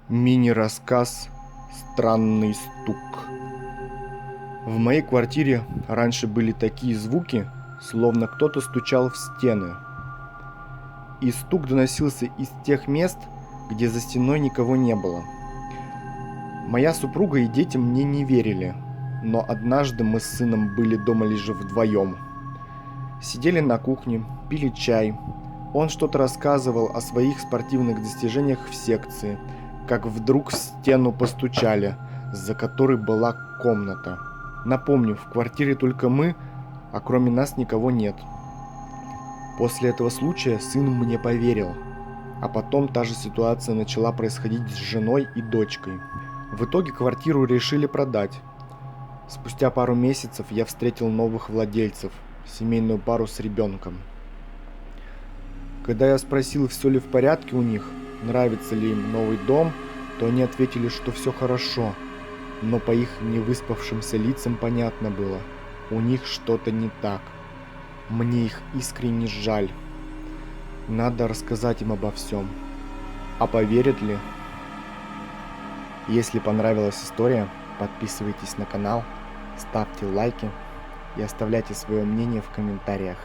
Мини-рассказ «Странный стук». В моей квартире раньше были такие звуки, словно кто-то стучал в стены. И стук доносился из тех мест, где за стеной никого не было. Моя супруга и дети мне не верили, но однажды мы с сыном были дома лишь вдвоем. Сидели на кухне, пили чай. Он что-то рассказывал о своих спортивных достижениях в секции, как вдруг в стену постучали, за которой была комната. Напомню, в квартире только мы, а кроме нас никого нет. После этого случая сын мне поверил, а потом та же ситуация начала происходить с женой и дочкой. В итоге квартиру решили продать. Спустя пару месяцев я встретил новых владельцев, семейную пару с ребенком. Когда я спросил, все ли в порядке у них, нравится ли им новый дом, то они ответили, что все хорошо, но по их невыспавшимся лицам понятно было, у них что-то не так. Мне их искренне жаль. Надо рассказать им обо всем. А поверят ли? Если понравилась история, подписывайтесь на канал, ставьте лайки и оставляйте свое мнение в комментариях.